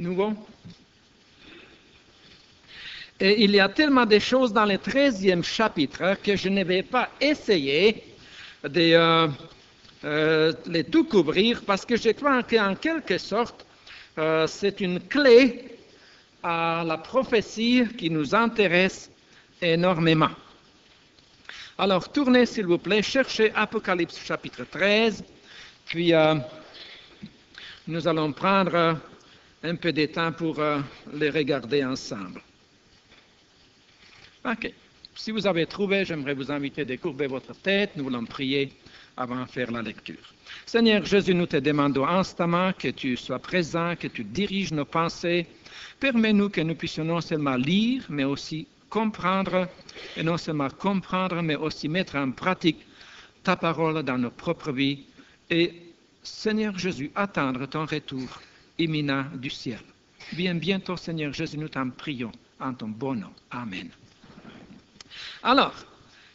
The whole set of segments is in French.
nouveau. Et il y a tellement de choses dans le 13e chapitre que je ne vais pas essayer de les tout couvrir parce que je crois qu'en quelque sorte, c'est une clé à la prophétie qui nous intéresse énormément. Alors, tournez s'il vous plaît, cherchez Apocalypse chapitre 13, puis nous allons prendre un peu de temps pour les regarder ensemble. Ok. Si vous avez trouvé, j'aimerais vous inviter à courber votre tête. Nous voulons prier avant de faire la lecture. Seigneur Jésus, nous te demandons instamment que tu sois présent, que tu diriges nos pensées. Permets-nous que nous puissions non seulement lire, mais aussi comprendre, et non seulement comprendre, mais aussi mettre en pratique ta parole dans nos propres vies. Et, Seigneur Jésus, attendre ton retour imminent du ciel. Viens bientôt, Seigneur Jésus, nous t'en prions, en ton bon nom. Amen. Alors,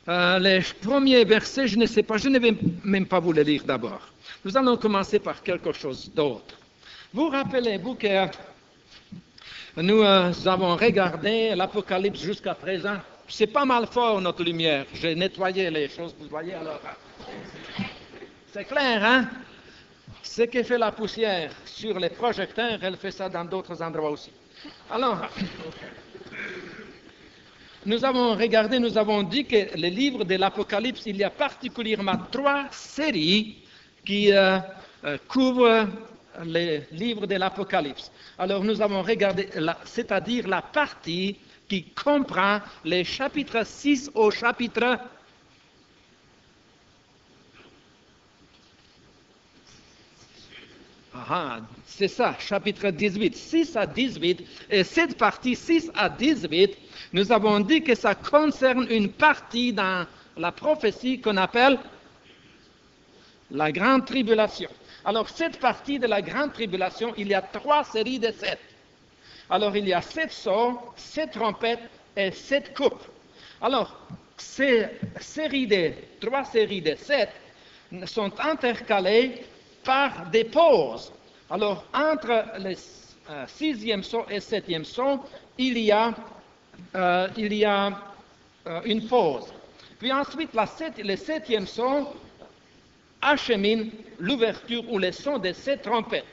les premiers versets, je ne sais pas, je ne vais même pas vous les lire d'abord. Nous allons commencer par quelque chose d'autre. Vous rappelez-vous que nous avons regardé l'Apocalypse jusqu'à présent? C'est pas mal fort notre lumière. J'ai nettoyé les choses, vous voyez alors. C'est clair, hein? Ce que fait la poussière sur les projecteurs, elle fait ça dans d'autres endroits aussi. Alors, nous avons regardé, nous avons dit que les livres de l'Apocalypse, il y a particulièrement 3 séries qui couvrent les livres de l'Apocalypse. Alors nous avons regardé, c'est-à-dire la partie qui comprend les chapitres 6 au chapitre c'est ça, chapitre 18, 6 à 18. Et cette partie 6 à 18, nous avons dit que ça concerne une partie dans la prophétie qu'on appelle la grande tribulation. Alors, cette partie de la grande tribulation, il y a 3 séries de 7. Alors, il y a 7 sceaux, 7 trompettes et 7 coupes. Alors, ces 3 séries de 7 sont intercalées par des pauses. Alors, entre le 6e sceau et 7e sceau, il y a une pause. Puis ensuite, le 7e sceau achemine l'ouverture ou le son de 7 trompettes.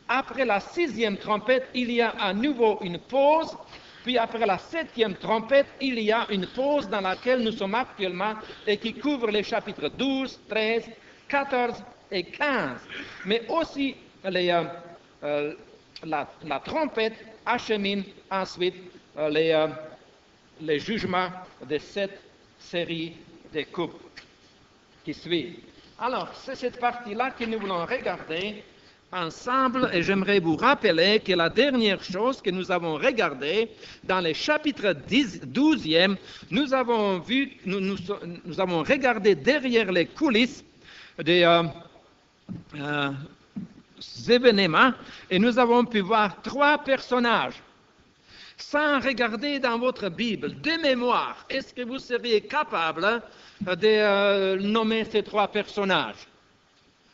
Après la 6e trompette, il y a à nouveau une pause. Puis après la 7e trompette, il y a une pause dans laquelle nous sommes actuellement et qui couvre les chapitres 12, 13, 14 et 15. Mais aussi la trompette achemine ensuite les jugements de cette série de coupes qui suivent. Alors, c'est cette partie-là que nous voulons regarder ensemble et j'aimerais vous rappeler que la dernière chose que nous avons regardée dans le chapitre 12e, nous avons regardé derrière les coulisses des événements et nous avons pu voir 3 personnages. Sans regarder dans votre Bible, de mémoire, est-ce que vous seriez capable de nommer ces 3 personnages?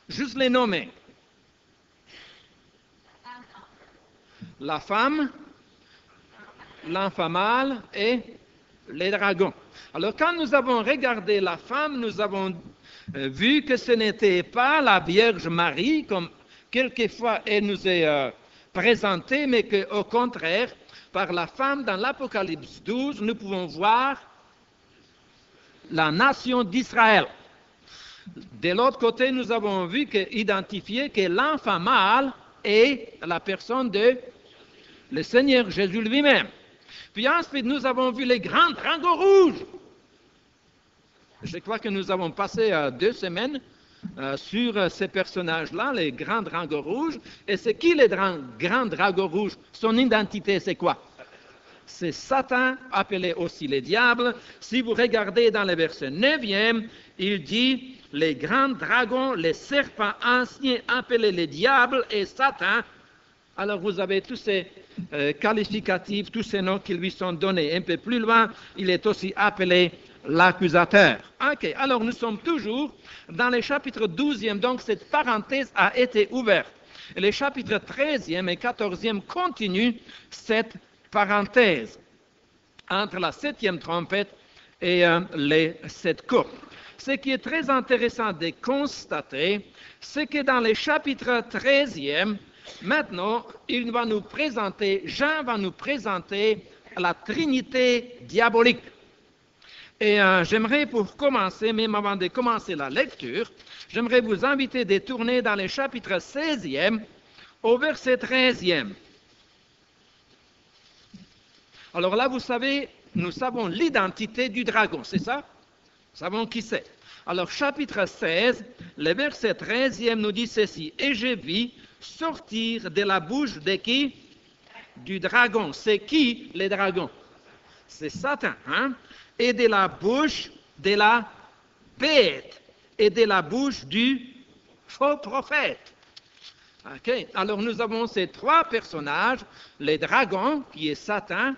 Juste les nommer. La femme, l'enfant mâle et les dragons. Alors quand nous avons regardé la femme, nous avons vu que ce n'était pas la Vierge Marie, comme quelquefois elle nous est présentée, mais qu'au contraire, par la femme dans l'Apocalypse 12, nous pouvons voir la nation d'Israël. De l'autre côté, nous avons vu identifié que l'enfant mâle est la personne de le Seigneur Jésus lui-même. Puis ensuite, nous avons vu les grands dragons rouges. Je crois que nous avons passé 2 semaines sur ces personnages-là, les grands dragons rouges. Et c'est qui les grands dragons rouges? Son identité, c'est quoi? C'est Satan, appelé aussi le diable. Si vous regardez dans le verset 9e, il dit les grands dragons, les serpents anciens appelés le diable et Satan. Alors vous avez tous ces qualificatifs, tous ces noms qui lui sont donnés. Un peu plus loin, il est aussi appelé l'accusateur. Ok, alors nous sommes toujours dans le chapitre 12e, donc cette parenthèse a été ouverte. Et les chapitres 13e et 14e continuent cette parenthèse entre la 7e trompette et les 7 corps. Ce qui est très intéressant de constater, c'est que dans les chapitres 13e, maintenant, Jean va nous présenter la Trinité diabolique. Et j'aimerais pour commencer, même avant de commencer la lecture, j'aimerais vous inviter de tourner dans les chapitres 16e au verset 13e. Alors là, vous savez, nous savons l'identité du dragon, c'est ça? Nous savons qui c'est. Alors, chapitre 16, le verset 13e nous dit ceci. « Et je vis sortir de la bouche de qui? Du dragon. » C'est qui le dragon? C'est Satan, hein? Et de la bouche de la bête. Et de la bouche du faux prophète. Okay. Alors, nous avons ces 3 personnages. Le dragon, qui est Satan.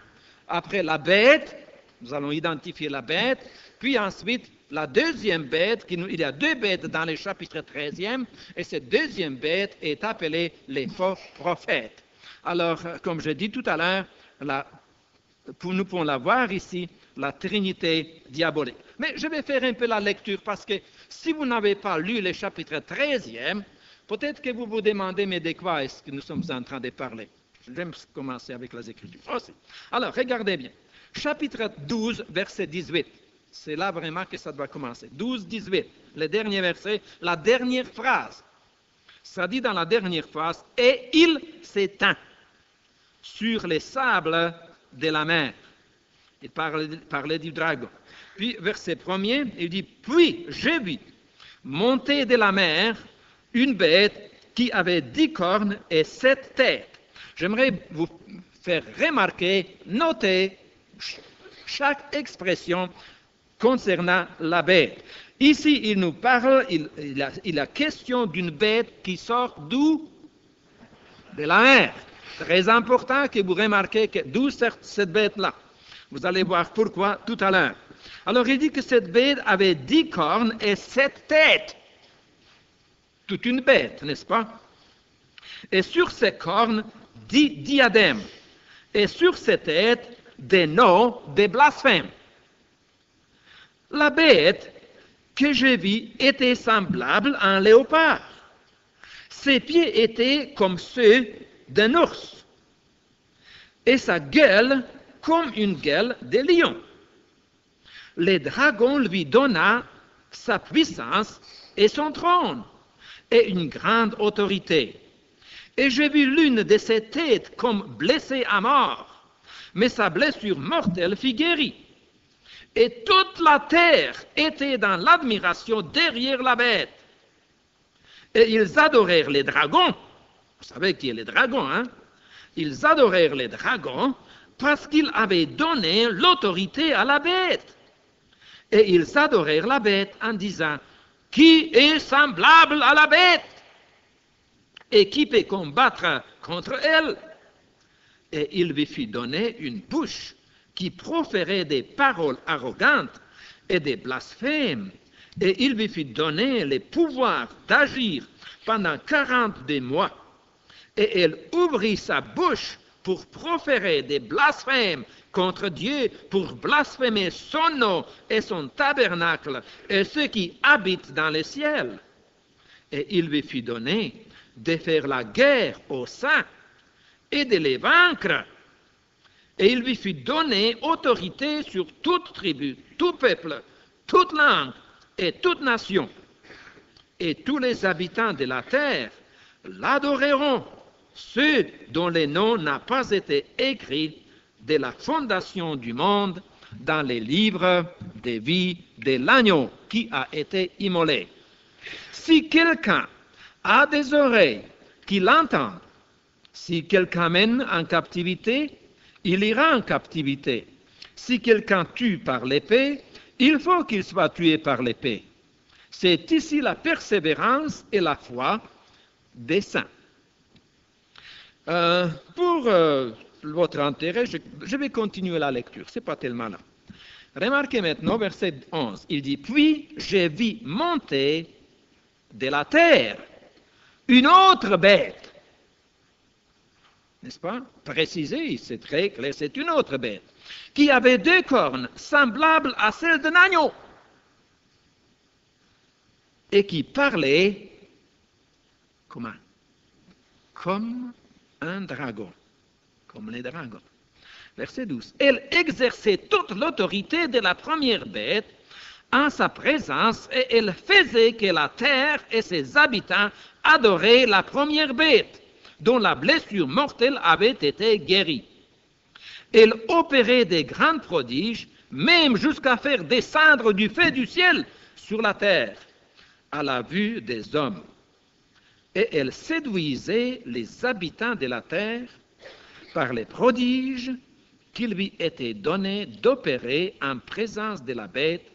Après la bête, nous allons identifier la bête, puis ensuite la deuxième bête, il y a 2 bêtes dans le chapitre 13e, et cette deuxième bête est appelée les faux prophètes. Alors, comme je dis tout à l'heure, nous pouvons la voir ici, la Trinité diabolique. Mais je vais faire un peu la lecture, parce que si vous n'avez pas lu le chapitre 13e, peut-être que vous vous demandez, mais de quoi est-ce que nous sommes en train de parler? J'aime commencer avec les Écritures aussi. Alors, regardez bien. Chapitre 12, verset 18. C'est là vraiment que ça doit commencer. 12, 18. Le dernier verset, la dernière phrase. Ça dit dans la dernière phrase, « Et il s'éteint sur les sables de la mer. » Il parlait du dragon. Puis, verset 1er, il dit, « Puis j'ai vu monter de la mer une bête qui avait 10 cornes et 7 têtes. » J'aimerais vous faire remarquer, noter chaque expression concernant la bête. Ici, il nous parle, il a question d'une bête qui sort d'où? De la mer. Très important que vous remarquez d'où sort cette bête-là. Vous allez voir pourquoi tout à l'heure. Alors, il dit que cette bête avait 10 cornes et 7 têtes. Toute une bête, n'est-ce pas? Et sur ces cornes, 10 diadèmes, et sur ses têtes, des noms de blasphèmes. La bête que j'ai vue était semblable à un léopard. Ses pieds étaient comme ceux d'un ours, et sa gueule comme une gueule de lion. Le dragon lui donna sa puissance et son trône, et une grande autorité. Et j'ai vu l'une de ses têtes comme blessée à mort, mais sa blessure mortelle fut guérie. Et toute la terre était dans l'admiration derrière la bête. Et ils adorèrent les dragons. Vous savez qui est le dragon, hein? Ils adorèrent les dragons parce qu'ils avaient donné l'autorité à la bête. Et ils adorèrent la bête en disant, « Qui est semblable à la bête? Et qui peut combattre contre elle? » Et il lui fit donner une bouche qui proférait des paroles arrogantes et des blasphèmes. Et il lui fit donner le pouvoir d'agir pendant 42 mois. Et elle ouvrit sa bouche pour proférer des blasphèmes contre Dieu, pour blasphémer son nom et son tabernacle et ceux qui habitent dans le ciel. Et il lui fit donner de faire la guerre aux saints et de les vaincre. Et il lui fit donner autorité sur toute tribu, tout peuple, toute langue et toute nation. Et tous les habitants de la terre l'adoreront, ceux dont le nom n'a pas été écrit de la fondation du monde dans les livres de vie de l'agneau qui a été immolé. Si quelqu'un a des oreilles qui l'entendent, si quelqu'un mène en captivité, il ira en captivité. Si quelqu'un tue par l'épée, il faut qu'il soit tué par l'épée. C'est ici la persévérance et la foi des saints. Pour votre intérêt, je vais continuer la lecture, ce n'est pas tellement là. Remarquez maintenant verset 11, il dit « Puis j'ai vu monter de la terre une autre bête, n'est-ce pas? Précisé, c'est très clair, c'est une autre bête, qui avait 2 cornes, semblables à celles d'un agneau, et qui parlait comme un dragon, comme les dragons. Verset 12. Elle exerçait toute l'autorité de la première bête en sa présence, et elle faisait que la terre et ses habitants adoraient la première bête, dont la blessure mortelle avait été guérie. Elle opérait des grands prodiges, même jusqu'à faire descendre du feu du ciel sur la terre, à la vue des hommes. Et elle séduisait les habitants de la terre par les prodiges qu'il lui était donné d'opérer en présence de la bête,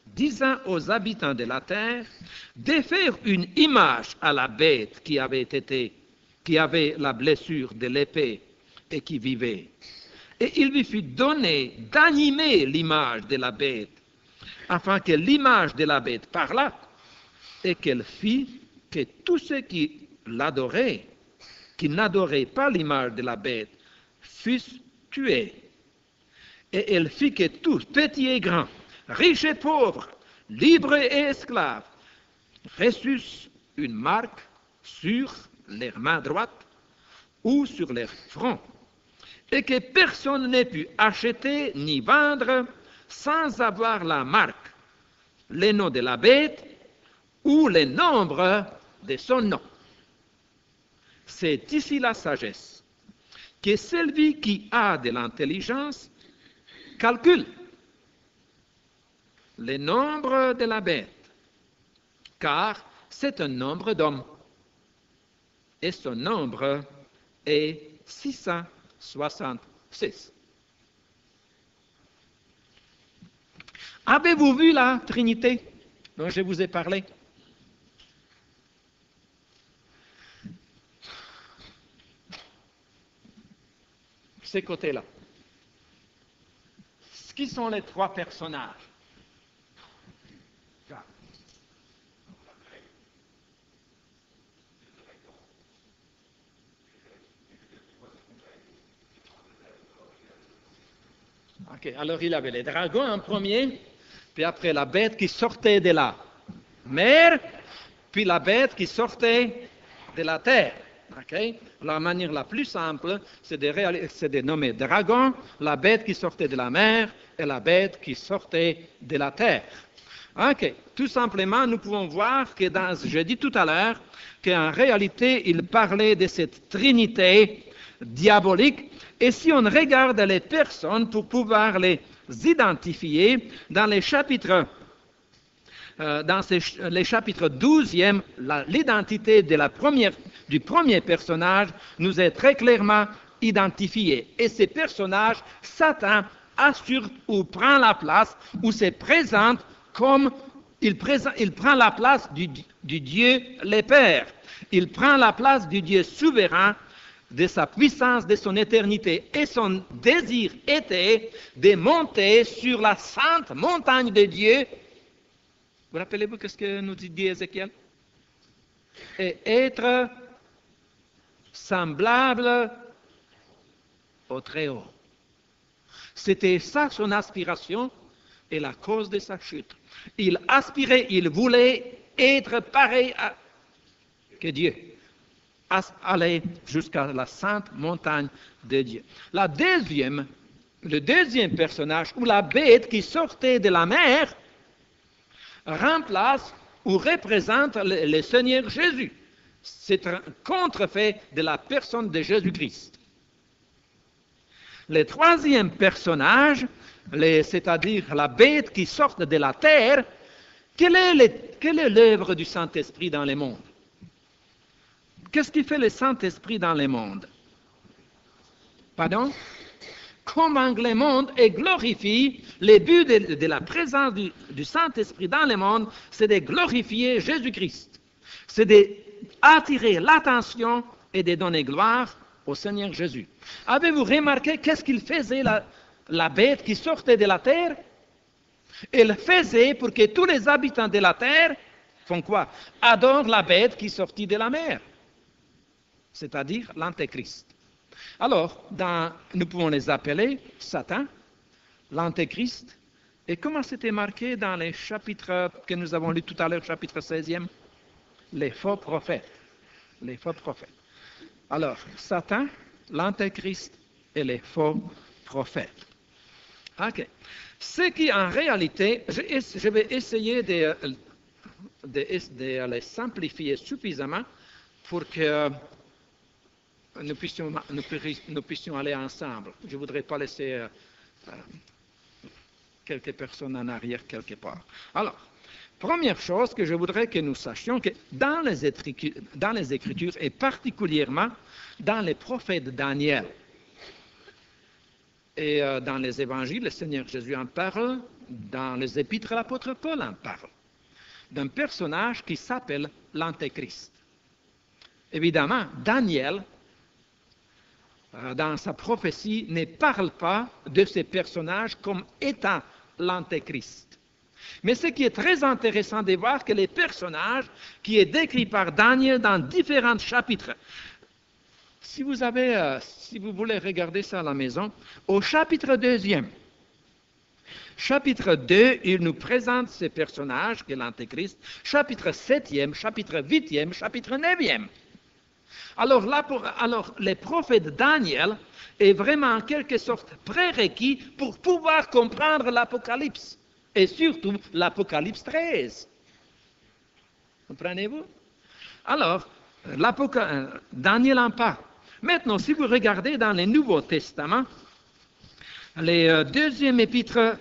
disant aux habitants de la terre de faire une image à la bête qui avait la blessure de l'épée et qui vivait. Et il lui fut donné d'animer l'image de la bête, afin que l'image de la bête parlât, et qu'elle fit que tous ceux qui l'adoraient, qui n'adoraient pas l'image de la bête, fussent tués. Et elle fit que tous, petits et grands, riches et pauvres, libres et esclaves, reçussent une marque sur leur main droite ou sur leur front, et que personne n'ait pu acheter ni vendre sans avoir la marque, le nom de la bête ou le nombre de son nom. C'est ici la sagesse, que celui qui a de l'intelligence calcule le nombre de la bête, car c'est un nombre d'hommes, et son nombre est 666. Avez-vous vu la Trinité dont je vous ai parlé? Ces côtés-là. Qui sont les 3 personnages? Ok, alors il avait les dragons en premier, puis après la bête qui sortait de la mer, puis la bête qui sortait de la terre. Okay? La manière la plus simple, c'est de nommer dragon, la bête qui sortait de la mer et la bête qui sortait de la terre. Ok, tout simplement, nous pouvons voir que je dis tout à l'heure qu'en réalité, il parlait de cette trinité diabolique. Et si on regarde les personnes pour pouvoir les identifier, dans les chapitres 12e, l'identité du premier personnage nous est très clairement identifiée. Et ce personnage, Satan, assure ou prend la place, ou se présente comme il prend la place du Dieu le Père. Il prend la place du Dieu souverain, de sa puissance, de son éternité. Et son désir était de monter sur la sainte montagne de Dieu. Vous rappelez-vous ce que nous dit Ézéchiel? Et être semblable au Très-Haut. C'était ça son aspiration et la cause de sa chute. Il aspirait, il voulait être pareil que Dieu. Aller jusqu'à la sainte montagne de Dieu. Le deuxième personnage, ou la bête qui sortait de la mer, remplace ou représente le Seigneur Jésus. C'est un contrefait de la personne de Jésus-Christ. Le troisième personnage, c'est-à-dire la bête qui sort de la terre, quelle est l'œuvre du Saint-Esprit dans le monde? Qu'est-ce qui fait le Saint-Esprit dans le monde? Pardon? Comment le monde est glorifié, le but de la présence du Saint-Esprit dans le monde, c'est de glorifier Jésus-Christ. C'est d'attirer l'attention et de donner gloire au Seigneur Jésus. Avez-vous remarqué qu'est-ce qu'il faisait la bête qui sortait de la terre? Elle faisait pour que tous les habitants de la terre font quoi? Adorent la bête qui sortit de la mer, c'est-à-dire l'Antéchrist. Alors, nous pouvons les appeler Satan, l'Antéchrist, et comment c'était marqué dans les chapitres que nous avons lus tout à l'heure, chapitre 16e? Les faux prophètes. Les faux prophètes. Alors, Satan, l'Antéchrist et les faux prophètes. OK. Ce qui, en réalité, je vais essayer de les simplifier suffisamment pour que nous puissions aller ensemble. Je ne voudrais pas laisser quelques personnes en arrière quelque part. Alors, première chose que je voudrais que nous sachions, que dans les Écritures, et particulièrement dans les prophètes Daniel et dans les évangiles, le Seigneur Jésus en parle, dans les épîtres, l'apôtre Paul en parle, d'un personnage qui s'appelle l'Antéchrist. Évidemment, Daniel, dans sa prophétie, ne parle pas de ces personnages comme étant l'Antéchrist. Mais ce qui est très intéressant de voir que les personnages qui est décrit par Daniel dans différents chapitres, si vous voulez regarder ça à la maison, au chapitre 2e, chapitre 2, il nous présente ces personnages, qui est l'Antéchrist, chapitre 7e, chapitre 8e, chapitre 9e. Alors, les prophètes Daniel est vraiment en quelque sorte prérequis pour pouvoir comprendre l'Apocalypse, et surtout l'Apocalypse 13. Comprenez-vous? Alors, Daniel en parle. Maintenant, si vous regardez dans le Nouveau Testament, les deuxième épître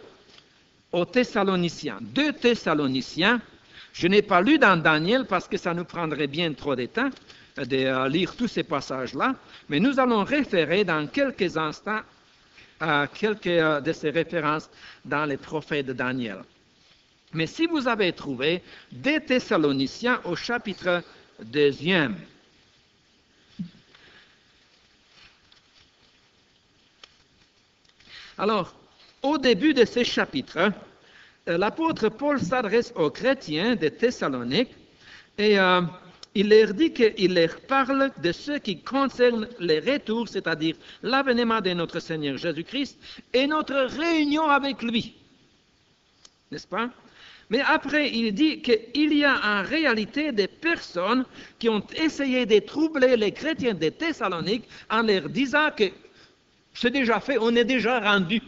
aux Thessaloniciens, 2 Thessaloniciens, je n'ai pas lu dans Daniel parce que ça nous prendrait bien trop de temps de lire tous ces passages-là, mais nous allons référer dans quelques instants à quelques de ces références dans les prophètes de Daniel. Mais si vous avez trouvé 2 Thessaloniciens au chapitre 2e, alors, au début de ce chapitre, l'apôtre Paul s'adresse aux chrétiens de Thessalonique et il leur dit qu'il leur parle de ce qui concerne les retours, c'est-à-dire l'avènement de notre Seigneur Jésus-Christ et notre réunion avec lui. N'est-ce pas? Mais après, il dit qu'il y a en réalité des personnes qui ont essayé de troubler les chrétiens de Thessalonique en leur disant que c'est déjà fait, on est déjà rendu.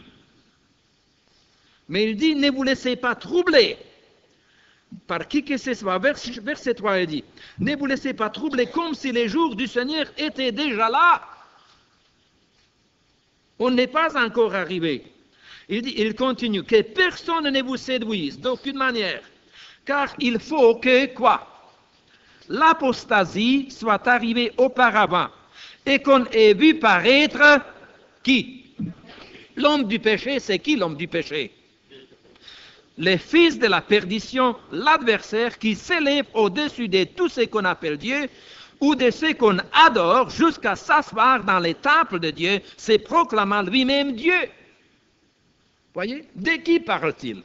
Mais il dit, ne vous laissez pas troubler par qui que ce soit. Verset 3, il dit, ne vous laissez pas troubler comme si les jours du Seigneur étaient déjà là. On n'est pas encore arrivé. Il continue, que personne ne vous séduise d'aucune manière, car il faut que, quoi? L'apostasie soit arrivée auparavant, et qu'on ait vu paraître, qui? L'homme du péché, c'est qui l'homme du péché? Les fils de la perdition, l'adversaire qui s'élève au-dessus de tout ce qu'on appelle Dieu, ou de ce qu'on adore, jusqu'à s'asseoir dans les temples de Dieu, se proclamant lui-même Dieu. Voyez? De qui parle-t-il?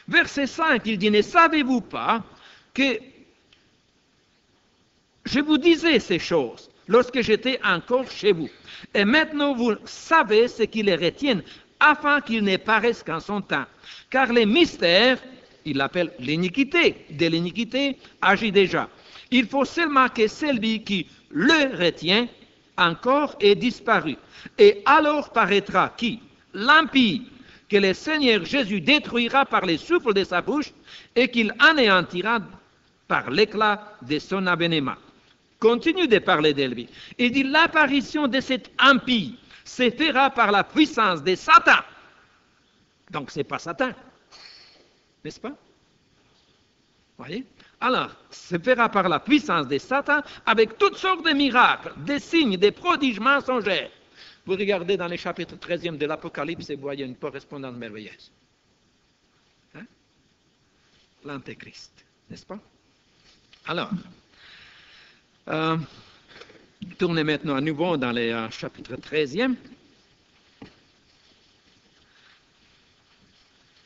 Verset 5, il dit, ne savez-vous pas que je vous disais ces choses lorsque j'étais encore chez vous, et maintenant vous savez ce qui les retient, afin qu'ils ne paraissent qu'en son temps. Car les mystères, il l'appelle l'iniquité, de l'iniquité agit déjà. Il faut seulement que celui qui le retient encore ait disparu. Et alors paraîtra qui? L'impie, que le Seigneur Jésus détruira par les souffles de sa bouche et qu'il anéantira par l'éclat de son avènement. Continue de parler de lui. Il dit, l'apparition de cet impie se fera par la puissance de Satan. Donc, ce n'est pas Satan. N'est-ce pas? Voyez? Alors, se fera par la puissance de Satan avec toutes sortes de miracles, des signes, des prodiges mensongers. Vous regardez dans le chapitre 13e de l'Apocalypse et vous voyez une correspondance merveilleuse. Hein? L'Antéchrist, n'est-ce pas? Alors, tournez maintenant à nouveau dans le chapitre 13e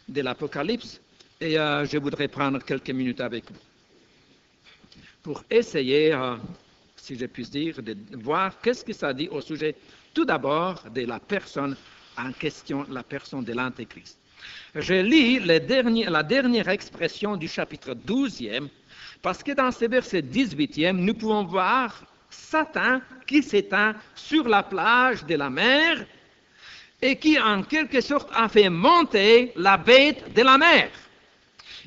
de l'Apocalypse et je voudrais prendre quelques minutes avec vous pour essayer si je puis dire, de voir qu'est-ce que ça dit au sujet, tout d'abord, de la personne en question, la personne de l'Antéchrist. Je lis la dernière expression du chapitre 12e, parce que dans ce verset 18e, nous pouvons voir Satan qui s'étend sur la plage de la mer et qui, en quelque sorte, a fait monter la bête de la mer.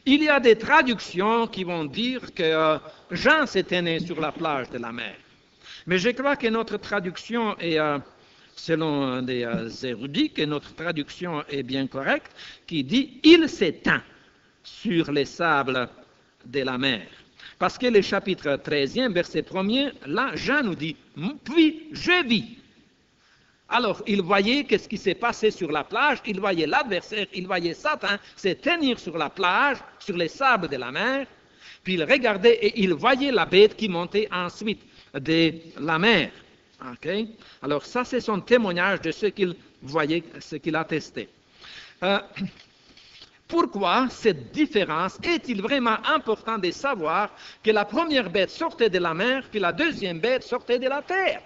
Il y a des traductions qui vont dire que Jean s'était né sur la plage de la mer. Mais je crois que notre traduction est, selon des érudits, que notre traduction est bien correcte, qui dit « il s'étend sur les sables de la mer ». Parce que le chapitre 13e, verset 1er, là, Jean nous dit « puis je vis ». Alors, il voyait ce qui s'est passé sur la plage, il voyait l'adversaire, il voyait Satan se tenir sur la plage, sur les sables de la mer, puis il regardait et il voyait la bête qui montait ensuite de la mer. Okay? Alors, ça, c'est son témoignage de ce qu'il voyait, ce qu'il attestait. Pourquoi cette différence? Est-il vraiment important de savoir que la première bête sortait de la mer, puis la deuxième bête sortait de la terre?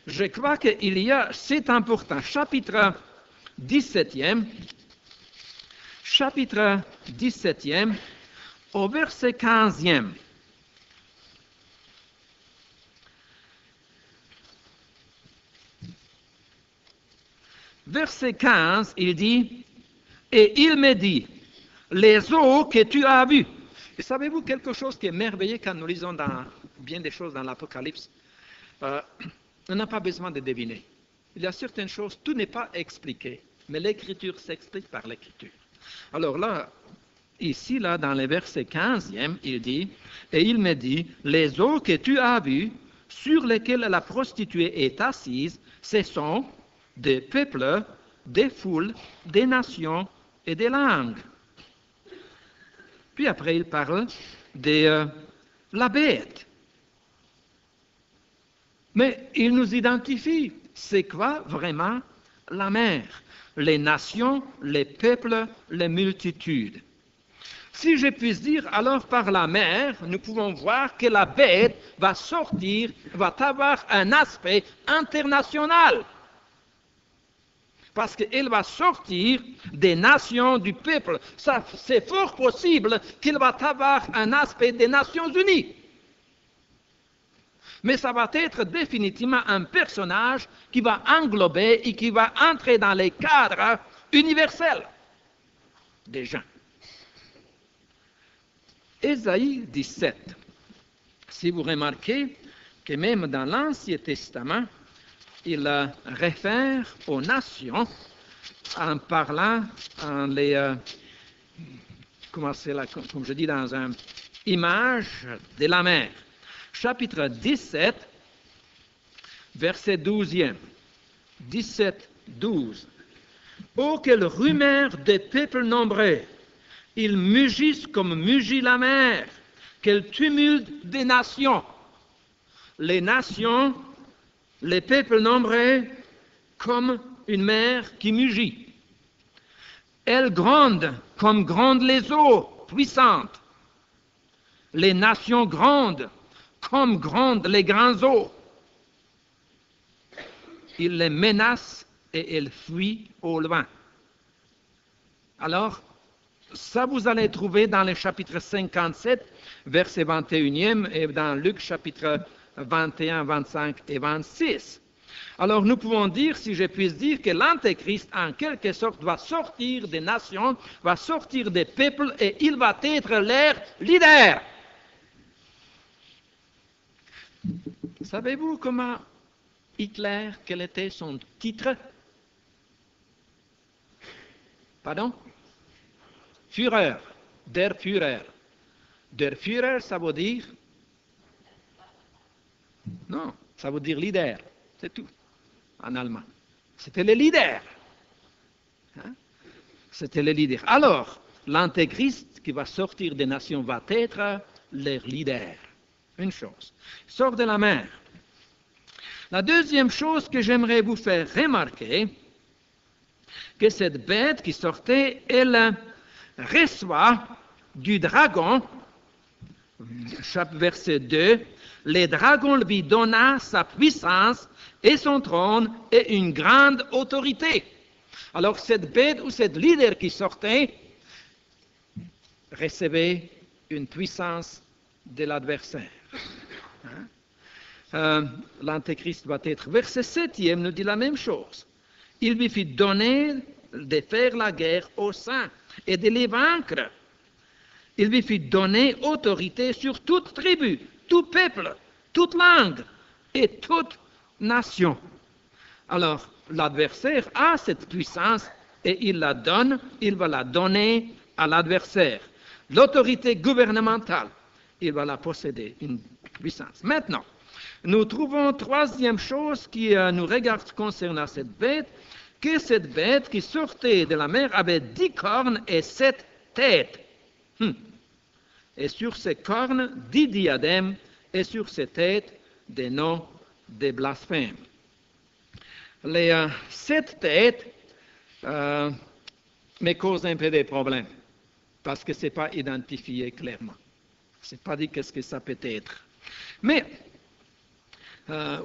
Je crois qu'il y a, c'est important, chapitre 17e, au verset 15e. Verset 15, il dit, « Et il me dit, les eaux que tu as vues. » Et savez-vous quelque chose qui est merveilleux quand nous lisons dans bien des choses dans l'Apocalypse? On n'a pas besoin de deviner. Il y a certaines choses, tout n'est pas expliqué, mais l'Écriture s'explique par l'Écriture. Alors là, ici, là, dans le verset 15e, il dit, « Et il me dit, les eaux que tu as vues, sur lesquelles la prostituée est assise, ce sont des peuples, des foules, des nations et des langues. » Puis après, il parle de la bête. Mais il nous identifie, c'est quoi vraiment la mer? Les nations, les peuples, les multitudes. Si je puis dire, alors par la mer, nous pouvons voir que la bête va sortir, va avoir un aspect international. Parce qu'elle va sortir des nations, du peuple. C'est fort possible qu'il va avoir un aspect des Nations Unies. Mais ça va être définitivement un personnage qui va englober et qui va entrer dans les cadres universels des gens. Ésaïe 17. Si vous remarquez que même dans l'Ancien Testament, il réfère aux nations en parlant, en les, comme je dis, dans une image de la mer. Chapitre 17, verset 12e. 17, 12. « Oh, quelle rumeur des peuples nombreux! Ils mugissent comme mugit la mer. Quel tumulte des nations! Les nations, les peuples nombreux, comme une mer qui mugit. Elles grondent comme grondent les eaux puissantes. Les nations grondent comme grondent les grands eaux. Ils les menacent et elles fuient au loin. » Alors, ça vous allez trouver dans le chapitre 57, verset 21e, et dans Luc chapitre 21, 25 et 26. Alors nous pouvons dire, si je puis dire, que l'Antéchrist, en quelque sorte, va sortir des nations, va sortir des peuples, et il va être leur leader. Savez-vous comment Hitler, quel était son titre? Pardon? Führer, der Führer. Der Führer, ça veut dire? Non, ça veut dire leader, c'est tout, en allemand. C'était le leader. Hein? C'était le leader. Alors, l'Antéchrist qui va sortir des nations va être leur leader. Une chose. Il sort de la mer. La deuxième chose que j'aimerais vous faire remarquer, que cette bête qui sortait, elle reçoit du dragon, verset 2, les dragons lui donna sa puissance et son trône et une grande autorité. Alors cette bête ou cette leader qui sortait recevait une puissance de l'adversaire. L'Antéchrist va être. Verset 7e nous dit la même chose. Il lui fit donner de faire la guerre aux saints et de les vaincre. Il lui fit donner autorité sur toute tribu, tout peuple, toute langue et toute nation. Alors, l'adversaire a cette puissance et il la donne, il va la donner à l'adversaire. L'autorité gouvernementale, il va la posséder, une puissance. Maintenant, nous trouvons troisième chose qui nous regarde concernant cette bête, que cette bête qui sortait de la mer avait 10 cornes et 7 têtes. Et sur ces cornes, 10 diadèmes, et sur ces têtes, des noms de blasphèmes. Les 7 têtes me causent un peu des problèmes, parce que ce n'est pas identifié clairement. Ce n'est pas dit qu'est-ce que ça peut être. Mais,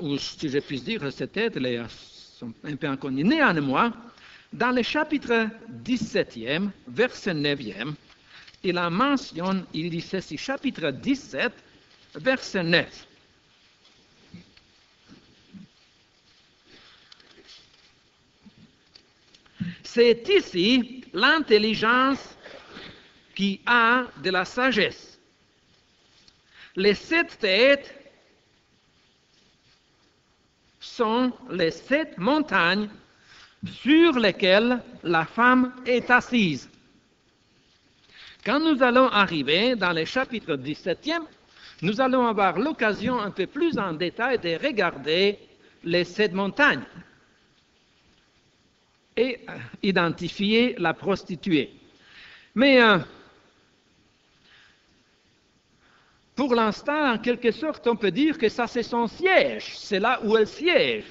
ou si je puis dire, ces têtes sont un peu inconnues. Néanmoins, dans le chapitre 17e, verset 9e, il en mentionne, il dit ceci, chapitre 17, verset 9. C'est ici l'intelligence qui a de la sagesse. Les 7 têtes sont les 7 montagnes sur lesquelles la femme est assise. Quand nous allons arriver dans le chapitre 17e, nous allons avoir l'occasion un peu plus en détail de regarder les 7 montagnes et identifier la prostituée. Mais pour l'instant, en quelque sorte, on peut dire que ça c'est son siège, c'est là où elle siège,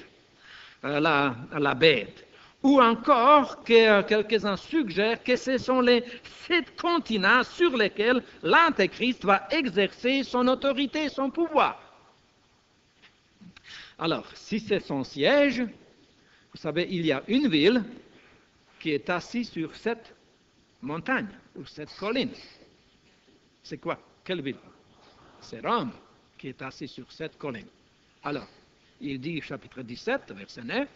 la bête. Ou encore que quelques-uns suggèrent que ce sont les 7 continents sur lesquels l'Antéchrist va exercer son autorité, son pouvoir. Alors, si c'est son siège, vous savez, il y a une ville qui est assise sur cette montagne, ou cette colline. C'est quoi? Quelle ville? C'est Rome qui est assise sur cette colline. Alors, il dit, chapitre 17, verset 9,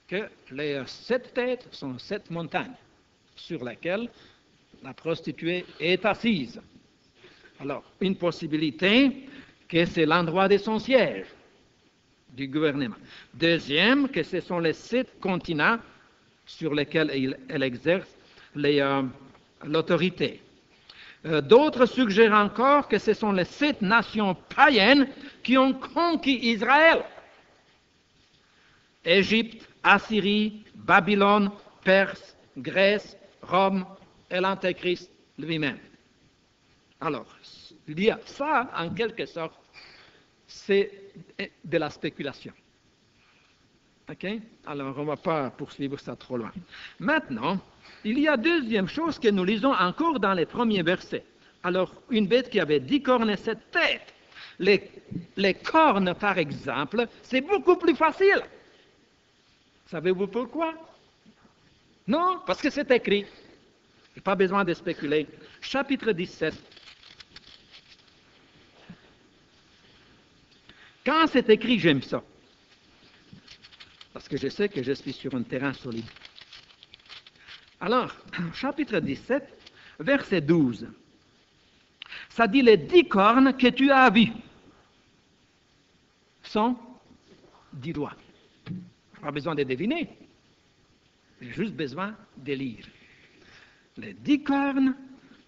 que les 7 têtes sont 7 montagnes sur lesquelles la prostituée est assise. Alors, une possibilité que c'est l'endroit de son siège du gouvernement. Deuxième, que ce sont les 7 continents sur lesquels elle exerce l'autorité. D'autres suggèrent encore que ce sont les 7 nations païennes qui ont conquis Israël. Égypte, Assyrie, Babylone, Perse, Grèce, Rome et l'Antéchrist lui-même. Alors, il y a ça, en quelque sorte, c'est de la spéculation. OK? Alors, on ne va pas poursuivre ça trop loin. Maintenant, il y a deuxième chose que nous lisons encore dans les premiers versets. Alors, une bête qui avait 10 cornes et 7 têtes. Les cornes, par exemple, c'est beaucoup plus facile. Savez-vous pourquoi? Non, parce que c'est écrit. Je n'ai pas besoin de spéculer. Chapitre 17. Quand c'est écrit, j'aime ça. Parce que je sais que je suis sur un terrain solide. Alors, chapitre 17, verset 12. Ça dit les 10 cornes que tu as vues sont 10 rois. Pas besoin de deviner, j'ai juste besoin de lire. Les 10 cornes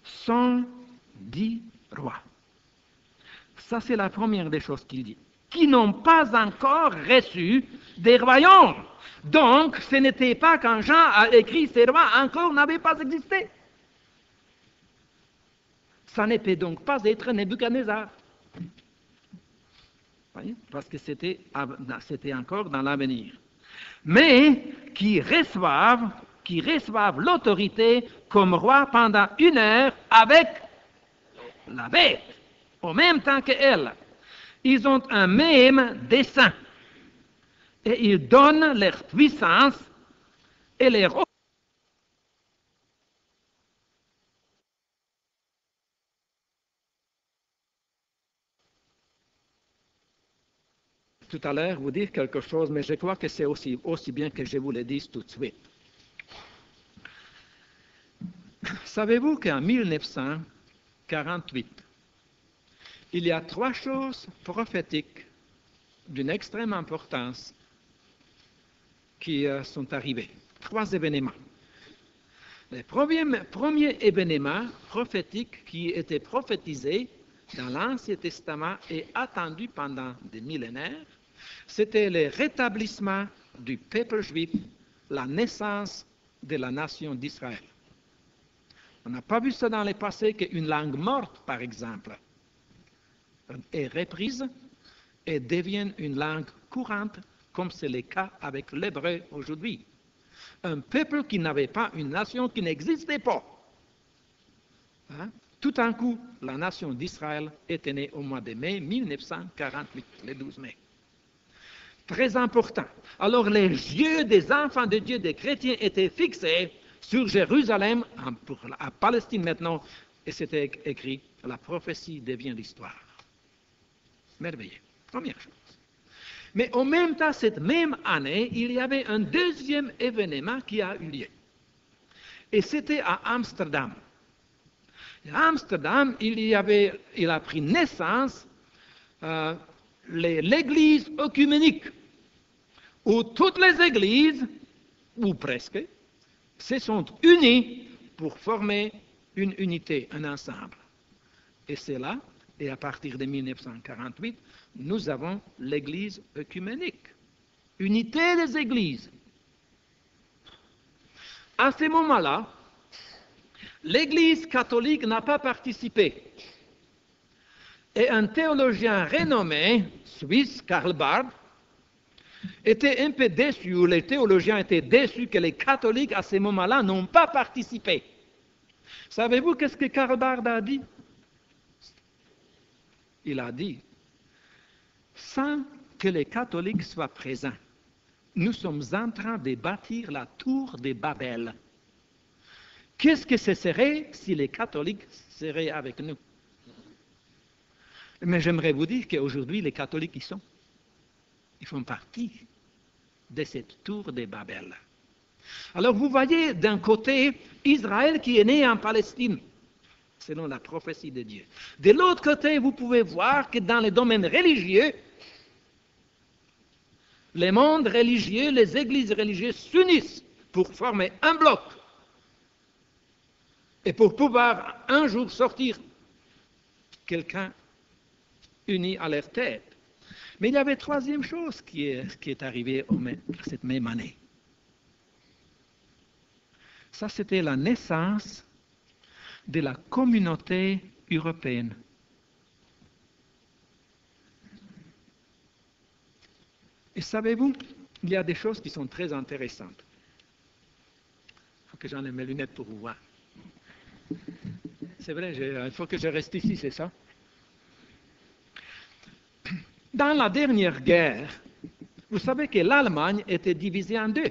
sont 10 rois. Ça, c'est la première des choses qu'il dit. Qui n'ont pas encore reçu des royaumes. Donc, ce n'était pas quand Jean a écrit ces rois encore n'avaient pas existé. Ça ne peut donc pas être Nebuchadnezzar. Parce que c'était encore dans l'avenir. Mais qui reçoivent l'autorité comme roi pendant 1 heure avec la bête, au même temps qu'elle. ils ont un même dessein. Et ils donnent leur puissance et leur tout à l'heure vous dire quelque chose, mais je crois que c'est aussi bien que je vous le dise tout de suite. Savez-vous qu'en 1948, il y a 3 choses prophétiques d'une extrême importance qui sont arrivées. 3 événements. Le premier événement prophétique qui était prophétisé dans l'Ancien Testament et attendu pendant des millénaires, c'était le rétablissement du peuple juif, la naissance de la nation d'Israël. On n'a pas vu ça dans le passé qu'une langue morte, par exemple, est reprise et devient une langue courante, comme c'est le cas avec l'hébreu aujourd'hui. Un peuple qui n'avait pas une nation qui n'existait pas. Hein? Tout d'un coup, la nation d'Israël était née au mois de mai 1948, le 12 mai. Très important. Alors les yeux des enfants de Dieu, des chrétiens, étaient fixés sur Jérusalem, à Palestine maintenant, et c'était écrit, la prophétie devient l'histoire. Merveilleux. Première chose. Mais en même temps, cette même année, il y avait un deuxième événement qui a eu lieu. Et c'était à Amsterdam. À Amsterdam, il a pris naissance l'église œcuménique, où toutes les églises, ou presque, se sont unies pour former une unité, un ensemble. Et c'est là, et à partir de 1948, nous avons l'église œcuménique, unité des églises. À ce moment-là, l'église catholique n'a pas participé. Et un théologien renommé, suisse, Karl Barth, était un peu déçu, ou les théologiens étaient déçus que les catholiques à ce moment-là n'ont pas participé. Savez-vous qu'est-ce que Karl Barth a dit? Il a dit, sans que les catholiques soient présents, nous sommes en train de bâtir la tour de Babel. Qu'est-ce que ce serait si les catholiques seraient avec nous? Mais j'aimerais vous dire qu'aujourd'hui, les catholiques ils font partie de cette tour de Babel. Alors vous voyez d'un côté Israël qui est né en Palestine, selon la prophétie de Dieu. De l'autre côté, vous pouvez voir que dans les domaines religieux, les mondes religieux, les églises religieuses s'unissent pour former un bloc et pour pouvoir un jour sortir quelqu'un uni à leur tête. Mais il y avait une troisième chose qui est arrivée cette même année. Ça, c'était la naissance de la communauté européenne. Et savez-vous, il y a des choses qui sont très intéressantes. Il faut que j'enlève mes lunettes pour vous voir. C'est vrai, il faut que je reste ici, c'est ça? Dans la dernière guerre, vous savez que l'Allemagne était divisée en 2. Vous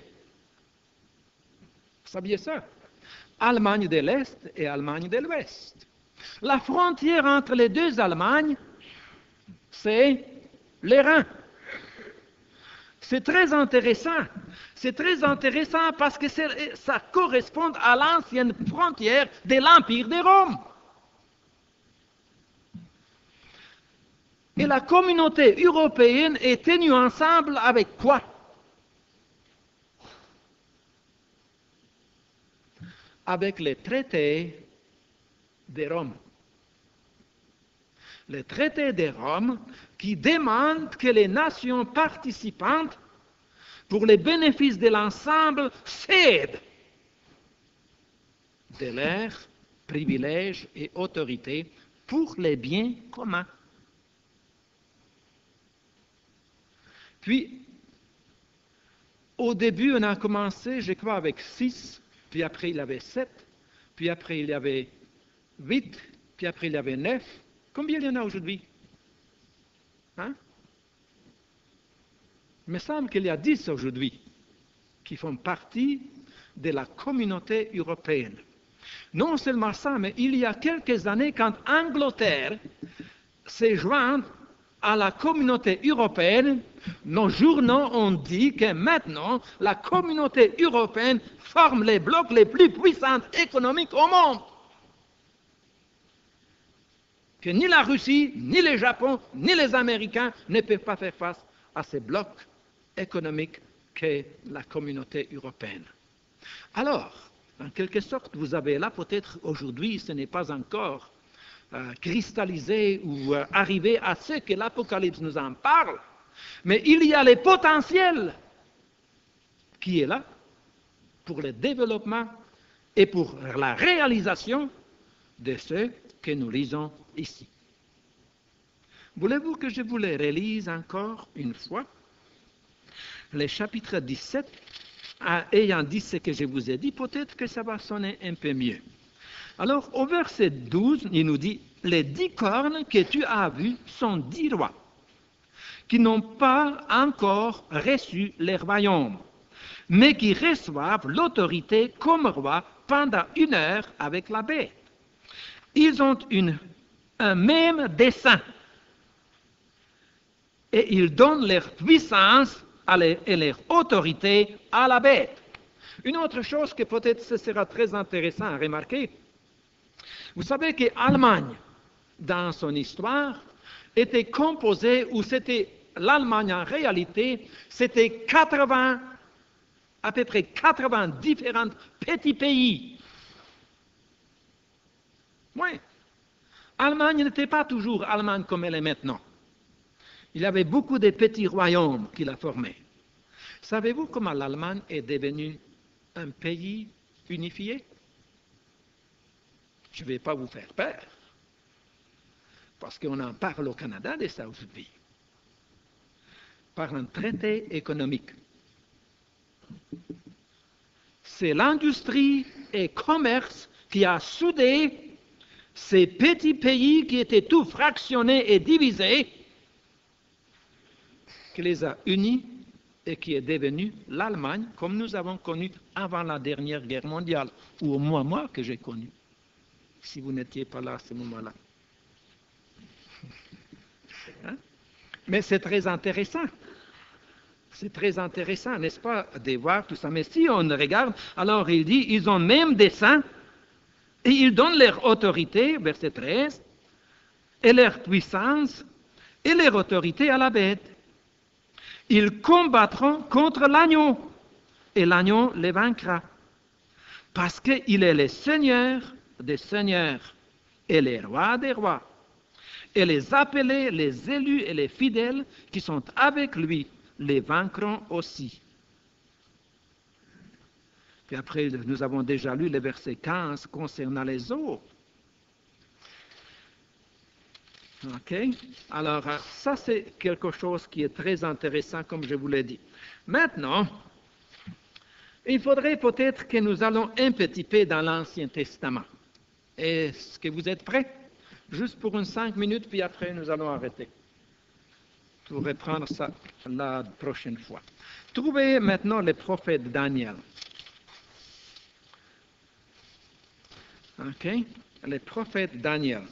saviez ça? Allemagne de l'Est et Allemagne de l'Ouest. La frontière entre les deux Allemagnes, c'est les Rhin. C'est très intéressant. C'est très intéressant parce que ça correspond à l'ancienne frontière de l'Empire de Rome. Et la communauté européenne est tenue ensemble avec quoi? Avec les traités de Rome. Les traités de Rome qui demandent que les nations participantes, pour les bénéfices de l'ensemble, cèdent de leurs privilèges et autorités pour les biens communs. Puis, au début, on a commencé, je crois, avec 6, puis après il y avait 7, puis après il y avait 8, puis après il y avait 9. Combien il y en a aujourd'hui? Hein? Il me semble qu'il y a 10 aujourd'hui qui font partie de la communauté européenne. Non seulement ça, mais il y a quelques années, quand Angleterre s'est jointe à la communauté européenne, nos journaux ont dit que maintenant, la communauté européenne forme les blocs les plus puissants économiques au monde. Que ni la Russie, ni le Japon, ni les Américains ne peuvent pas faire face à ces blocs économiques qu'est la communauté européenne. Alors, en quelque sorte, vous avez là, peut-être aujourd'hui, ce n'est pas encore cristallisé ou arrivé à ce que l'Apocalypse nous en parle, mais il y a le potentiel qui est là pour le développement et pour la réalisation de ce que nous lisons ici. Voulez-vous que je vous les relise encore une fois? Le chapitre 17, ayant dit ce que je vous ai dit, peut-être que ça va sonner un peu mieux. Alors, au verset 12, il nous dit, « Les 10 cornes que tu as vues sont 10 rois, qui n'ont pas encore reçu les royaumes, mais qui reçoivent l'autorité comme rois pendant 1 heure avec la bête. Ils ont un même dessein, et ils donnent leur puissance et leur autorité à la bête. » Une autre chose que peut-être ce sera très intéressant à remarquer, vous savez que l'Allemagne, dans son histoire, était composée, ou c'était l'Allemagne en réalité, c'était à peu près 80 différents petits pays. Oui, l'Allemagne n'était pas toujours Allemagne comme elle est maintenant. Il y avait beaucoup de petits royaumes qui la formaient. Savez-vous comment l'Allemagne est devenue un pays unifié? Je ne vais pas vous faire peur, parce qu'on en parle au Canada de ça aujourd'hui, par un traité économique. C'est l'industrie et le commerce qui a soudé ces petits pays qui étaient tous fractionnés et divisés, qui les a unis et qui est devenue l'Allemagne, comme nous avons connu avant la dernière guerre mondiale, ou au moins moi que j'ai connu, si vous n'étiez pas là à ce moment-là. Hein? Mais c'est très intéressant. C'est très intéressant, n'est-ce pas, de voir tout ça. Mais si on regarde, alors il dit, ils ont même des saints, et ils donnent leur autorité, verset 13, et leur puissance, et leur autorité à la bête. Ils combattront contre l'agneau, et l'agneau les vaincra, parce qu'il est le Seigneur des seigneurs, et le roi des rois. Et les appelés, les élus et les fidèles qui sont avec lui les vaincront aussi. Puis après, nous avons déjà lu le verset 15 concernant les autres. OK? Alors, ça, c'est quelque chose qui est très intéressant, comme je vous l'ai dit. Maintenant, il faudrait peut-être que nous allons un petit peu dans l'Ancien Testament. Est-ce que vous êtes prêts? Juste pour 5 minutes, puis après, nous allons arrêter. Pour reprendre ça la prochaine fois. Trouvez maintenant le prophète Daniel. OK? Le prophète Daniel.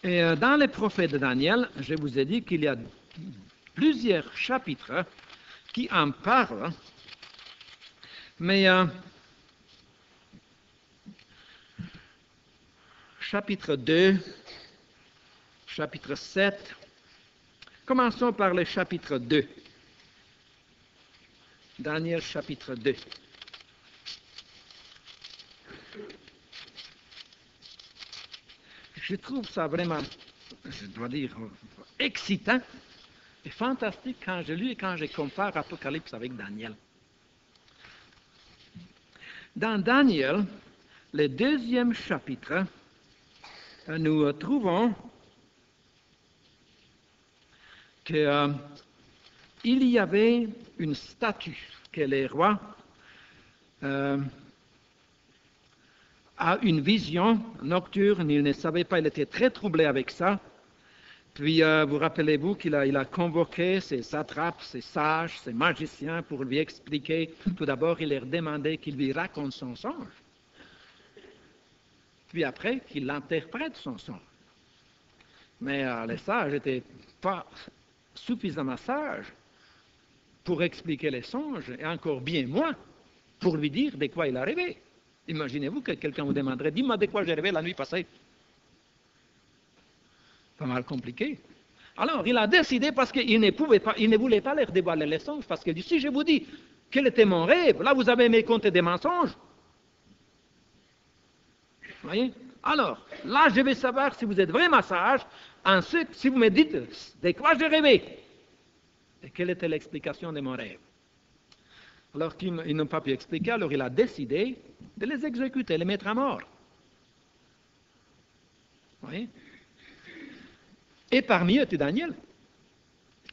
Et dans le prophète Daniel, je vous ai dit qu'il y a plusieurs chapitres qui en parlent, mais chapitre 2, chapitre 7, commençons par le chapitre 2. Daniel chapitre 2. Je trouve ça vraiment, je dois dire, excitant et fantastique quand je lis et quand je compare Apocalypse avec Daniel. Dans Daniel, le 2e chapitre, nous trouvons qu'il y avait une statue que les rois a une vision nocturne, il ne savait pas, il était très troublé avec ça. Puis, vous rappelez-vous qu'il a convoqué ses satrapes, ses sages, ses magiciens pour lui expliquer. Tout d'abord, il leur demandait qu'il lui raconte son songe. Puis après, qu'il interprète son songe. Mais les sages n'étaient pas suffisamment sages pour expliquer les songes, et encore bien moins pour lui dire de quoi il a rêvé. Imaginez-vous que quelqu'un vous demanderait, dis-moi de quoi j'ai rêvé la nuit passée. Pas mal compliqué. Alors, il a décidé, parce qu'il ne voulait pas leur dévoiler les songes, parce qu'il dit, si je vous dis quel était mon rêve, là vous avez mes comptes des mensonges. Vous voyez? Alors, là je vais savoir si vous êtes vraiment sage, ensuite si vous me dites de quoi j'ai rêvé. Et quelle était l'explication de mon rêve. Alors qu'ils n'ont pas pu expliquer, alors il a décidé de les exécuter, les mettre à mort. Vous voyez? Et parmi eux était Daniel.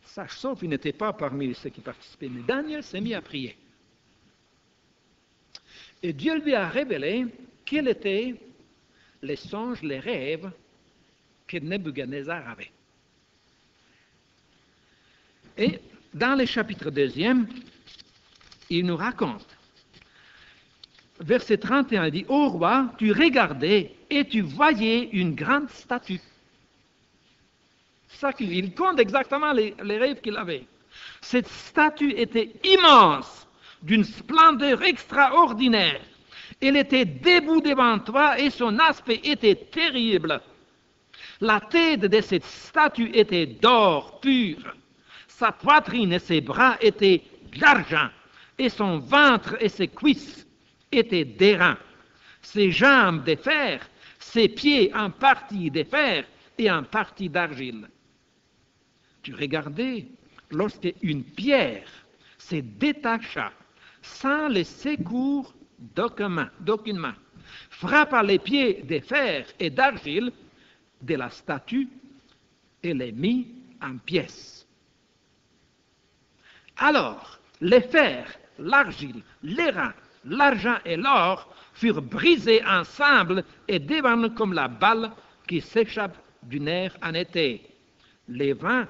Sage sauf, il n'était pas parmi ceux qui participaient, mais Daniel s'est mis à prier. Et Dieu lui a révélé quels étaient les songes, les rêves que Nebuchadnezzar avait. Et dans le chapitre 2e, il nous raconte, verset 31, il dit, « Ô roi, tu regardais et tu voyais une grande statue. » Ça, il compte exactement les rêves qu'il avait. Cette statue était immense, d'une splendeur extraordinaire. Elle était debout devant toi et son aspect était terrible. La tête de cette statue était d'or pur. Sa poitrine et ses bras étaient d'argent, et son ventre et ses cuisses étaient d'airain. Ses jambes de fer, ses pieds en partie de fer et en partie d'argile. Tu regardais lorsque une pierre se détacha sans le secours d'aucune main, frappa les pieds de fer et d'argile de la statue et les mit en pièces. Alors, les fers, l'argile, l'airain, l'argent et l'or furent brisés ensemble et devinrent comme la balle qui s'échappe du nerf en été. Les vins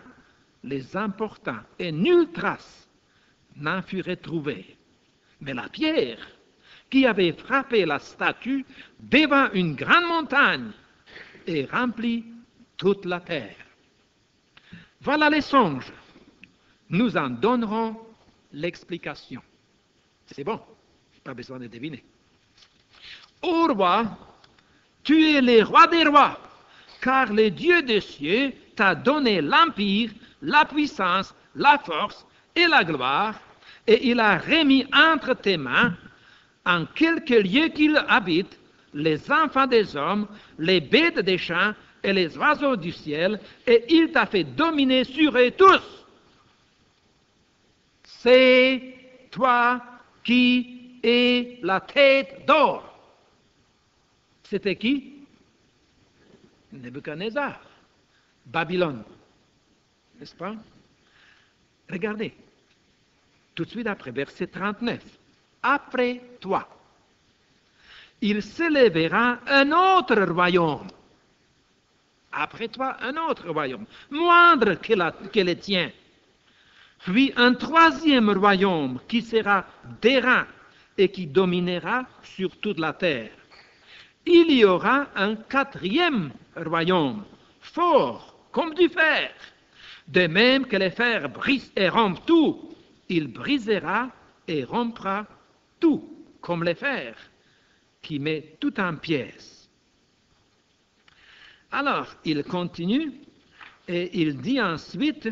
les emportant et nulle trace n'en fut retrouvée. Mais la pierre qui avait frappé la statue devint une grande montagne et remplit toute la terre. Voilà les songes. Nous en donnerons l'explication. C'est bon, pas besoin de deviner. Ô roi, tu es le roi des rois, car le Dieu des cieux t'a donné l'empire, la puissance, la force et la gloire, et il a remis entre tes mains, en quelque lieu qu'il habite, les enfants des hommes, les bêtes des champs et les oiseaux du ciel, et il t'a fait dominer sur eux tous. C'est toi qui es la tête d'or. C'était qui? Nebuchadnezzar, Babylone. N'est-ce pas? Regardez, tout de suite après, verset 39. Après toi, il s'élèvera un autre royaume. Après toi, un autre royaume, moindre que le tien. Puis un troisième royaume qui sera d'airain et qui dominera sur toute la terre. Il y aura un quatrième royaume, fort comme du fer. De même que le fer brise et rompt tout, il brisera et rompra tout, comme le fer, qui met tout en pièces. Alors, il continue et il dit ensuite,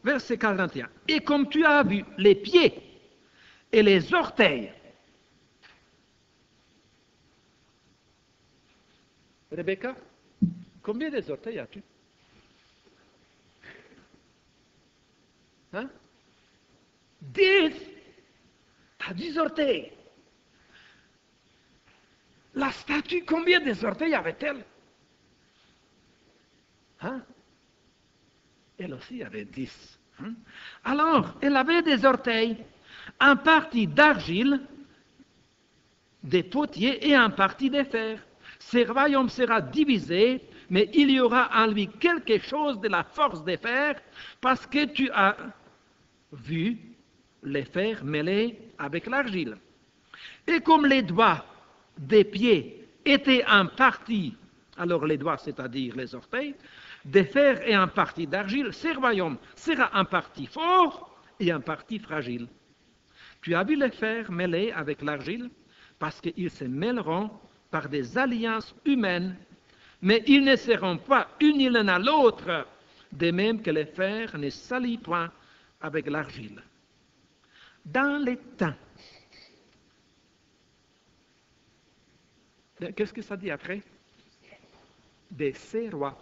verset 41, « Et comme tu as vu les pieds et les orteils, » Rebecca, combien des orteils as-tu? Hein? 10. T'as 10 orteils. La statue, combien des orteils avait-elle? Hein? Elle aussi avait 10. Hein? Alors, elle avait des orteils, en partie d'argile des potiers et en partie des fers. Ce royaume sera divisé, mais il y aura en lui quelque chose de la force des fers, parce que tu as vu les fers mêlés avec l'argile. Et comme les doigts des pieds étaient en partie, alors les doigts, c'est-à-dire les orteils, de fer et en partie d'argile, ce royaume sera en partie fort et en partie fragile. Tu as vu les fers mêlés avec l'argile, parce qu'ils se mêleront par des alliances humaines, mais ils ne seront pas unis l'un à l'autre, de même que les fers ne s'allient point avec l'argile. Dans les temps, qu'est-ce que ça dit après? De ce roi,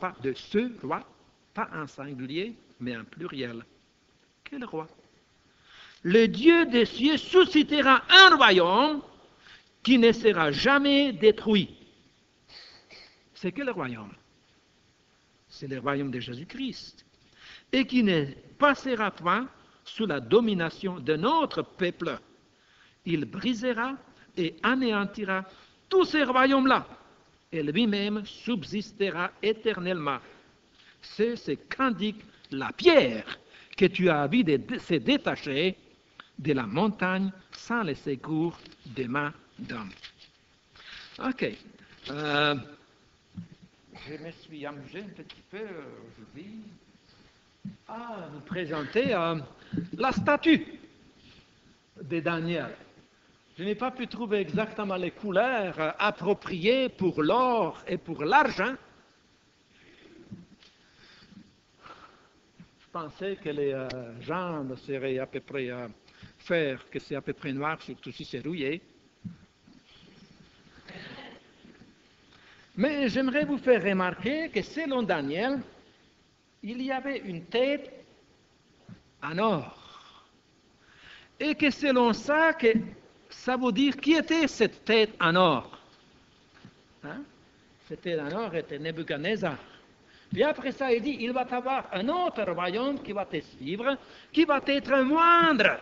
pas en singulier, mais en pluriel. Quel roi? Le Dieu des cieux suscitera un royaume qui ne sera jamais détruit. C'est quel royaume? C'est le royaume de Jésus-Christ, et qui ne passera point sous la domination d'un autre peuple. Il brisera et anéantira tous ces royaumes-là, et lui-même subsistera éternellement. C'est ce qu'indique la pierre que tu as vu se détacher de la montagne sans le secours des mains d'homme. Ok. Je me suis amusé un petit peu aujourd'hui à vous présenter la statue de Daniel. Je n'ai pas pu trouver exactement les couleurs appropriées pour l'or et pour l'argent. Je pensais que les gens seraient à peu près faire que c'est à peu près noir, surtout si c'est rouillé. Mais j'aimerais vous faire remarquer que selon Daniel, il y avait une tête en or. Et que selon ça, ça veut dire qui était cette tête en or. Hein? Cette tête en or était Nebuchadnezzar. Puis après ça, il dit, il va y avoir un autre royaume qui va te suivre, qui va être moindre,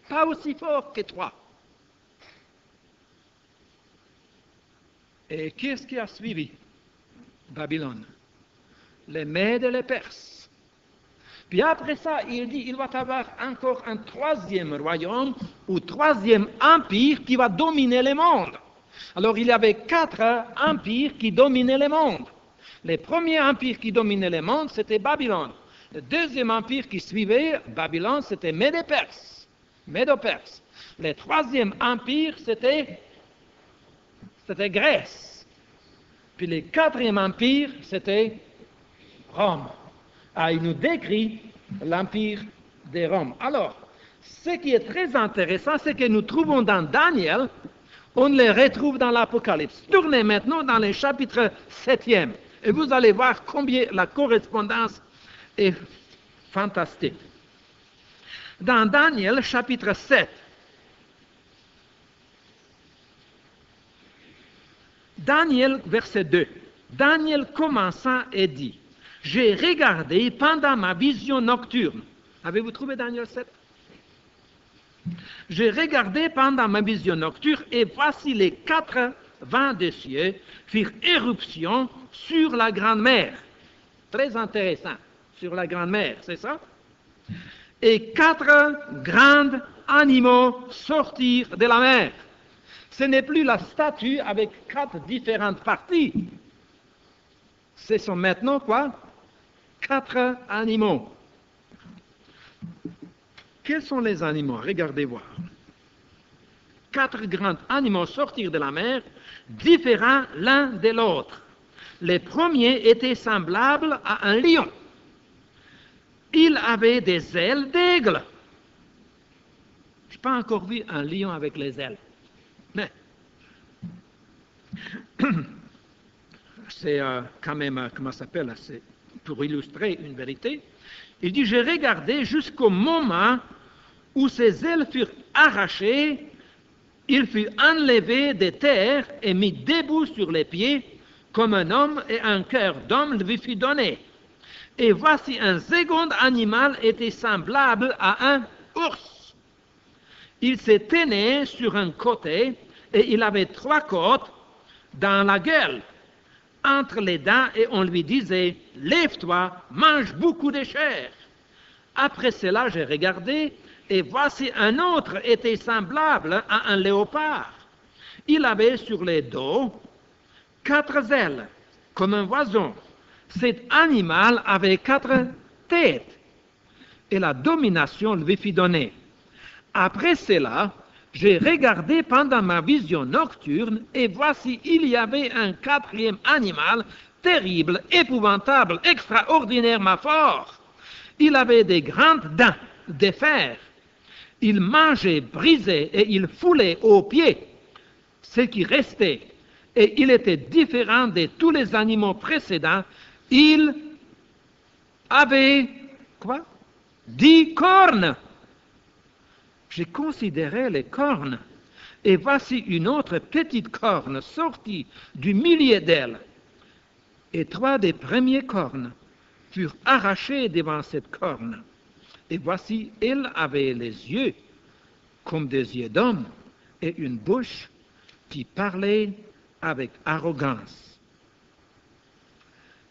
pas aussi fort que toi. Et qu'est-ce qui a suivi Babylone? Les Mèdes et les Perses. Puis après ça, il dit, il va y avoir encore un troisième royaume ou troisième empire qui va dominer le monde. Alors il y avait 4 empires qui dominaient le monde. Le premier empire qui dominait le monde, c'était Babylone. Le deuxième empire qui suivait Babylone, c'était Médo-Perse. Médo-Perse. Le troisième empire, c'était Grèce. Puis le quatrième empire, c'était Rome. Ah, il nous décrit l'empire de Rome. Alors, ce qui est très intéressant, c'est que nous trouvons dans Daniel, on les retrouve dans l'Apocalypse. Tournez maintenant dans le chapitre 7e, et vous allez voir combien la correspondance est fantastique. Dans Daniel, chapitre 7, Daniel, verset 2. Daniel commença et dit, « J'ai regardé pendant ma vision nocturne. » Avez-vous trouvé Daniel 7? « J'ai regardé pendant ma vision nocturne, et voici les 4 vents des cieux firent éruption sur la grande mer. » Très intéressant, sur la grande mer, c'est ça? « Et 4 grands animaux sortirent de la mer. » Ce n'est plus la statue avec 4 différentes parties. Ce sont maintenant quoi? 4 animaux. Quels sont les animaux? Regardez voir. 4 grands animaux sortirent de la mer, différents l'un de l'autre. Le premier était semblable à un lion. Il avait des ailes d'aigle. Je n'ai pas encore vu un lion avec les ailes. Mais c'est quand même, comment ça s'appelle, c'est pour illustrer une vérité. Il dit, j'ai regardé jusqu'au moment où ses ailes furent arrachées, il fut enlevé de terre et mis debout sur les pieds, comme un homme, et un cœur d'homme lui fut donné. Et voici un second animal était semblable à un ours. Il se tenait sur un côté, et il avait 3 côtes dans la gueule, entre les dents, et on lui disait, lève-toi, mange beaucoup de chair. Après cela, j'ai regardé, et voici un autre était semblable à un léopard. Il avait sur les dos 4 ailes, comme un oiseau. Cet animal avait 4 têtes, et la domination lui fut donnée. Après cela, j'ai regardé pendant ma vision nocturne, et voici, il y avait un 4e animal, terrible, épouvantable, extraordinairement fort. Il avait des grandes dents de fer. Il mangeait, brisait, et il foulait aux pieds ce qui restait. Et il était différent de tous les animaux précédents. Il avait, quoi? 10 cornes. J'ai considéré les cornes, et voici une autre petite corne sortie du milieu d'elle. Et 3 des premiers cornes furent arrachées devant cette corne. Et voici, elle avait les yeux comme des yeux d'homme, et une bouche qui parlait avec arrogance.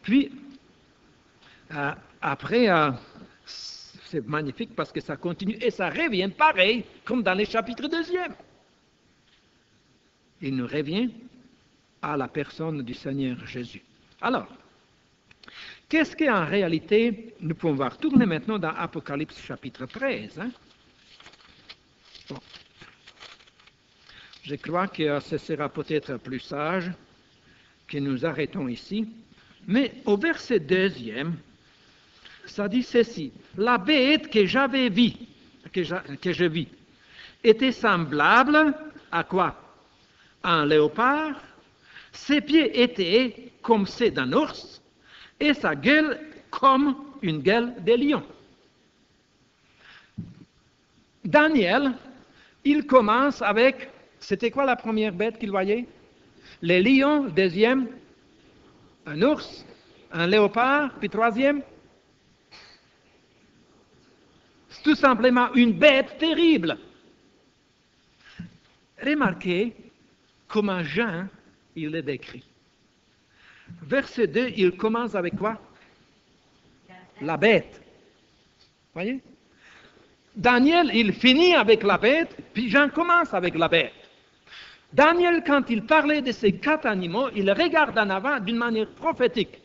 Puis, après, c'est magnifique parce que ça continue et ça revient pareil comme dans les chapitres 2. Il nous revient à la personne du Seigneur Jésus. Alors, qu'est-ce qu'en réalité, nous pouvons voir? Tournez maintenant dans Apocalypse chapitre 13. Bon. Je crois que ce sera peut-être plus sage que nous arrêtons ici. Mais au verset 2, ça dit ceci: la bête que j'avais vue, que je vis, était semblable à quoi? Un léopard. Ses pieds étaient comme ceux d'un ours, et sa gueule comme une gueule de lion. Daniel, il commence avec, c'était quoi la première bête qu'il voyait? Le lion, deuxième, un ours, un léopard, puis troisième, c'est tout simplement une bête terrible. Remarquez comment Jean, il le décrit. Verset 2, il commence avec quoi? La bête. Voyez? Daniel, il finit avec la bête, puis Jean commence avec la bête. Daniel, quand il parlait de ces 4 animaux, il regarde en avant d'une manière prophétique.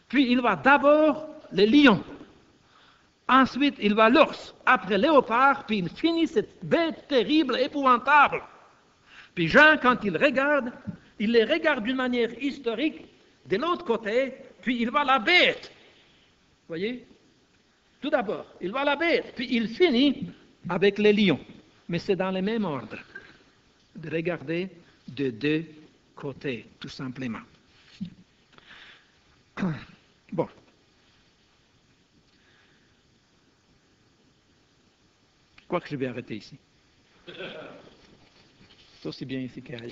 Puis il va d'abord le lion. Ensuite, il va l'ours. Après léopard, puis il finit cette bête terrible, épouvantable. Puis Jean, quand il les regarde d'une manière historique, de l'autre côté, puis il va la bête. Voyez? Tout d'abord, il va la bête, puis il finit avec les lions. Mais c'est dans le même ordre. De regarder de 2 côtés, tout simplement. Bon. Je crois que je vais arrêter ici. C'est aussi bien ici qu'ailleurs.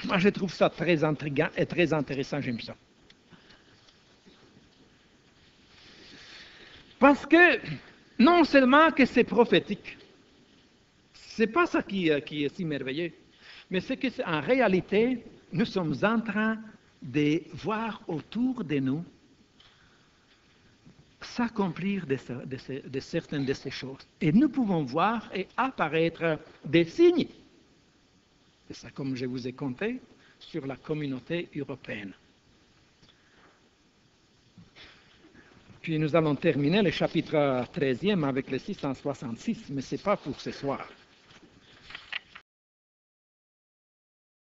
Moi, je trouve ça très intriguant et très intéressant, j'aime ça. Parce que, non seulement que c'est prophétique, c'est pas ça qui est si merveilleux, mais c'est que en réalité, nous sommes en train de voir autour de nous s'accomplir de certaines de ces choses. Et nous pouvons voir et apparaître des signes. C'est ça, comme je vous ai conté, sur la communauté européenne. Puis nous allons terminer le chapitre 13e avec le 666, mais ce n'est pas pour ce soir.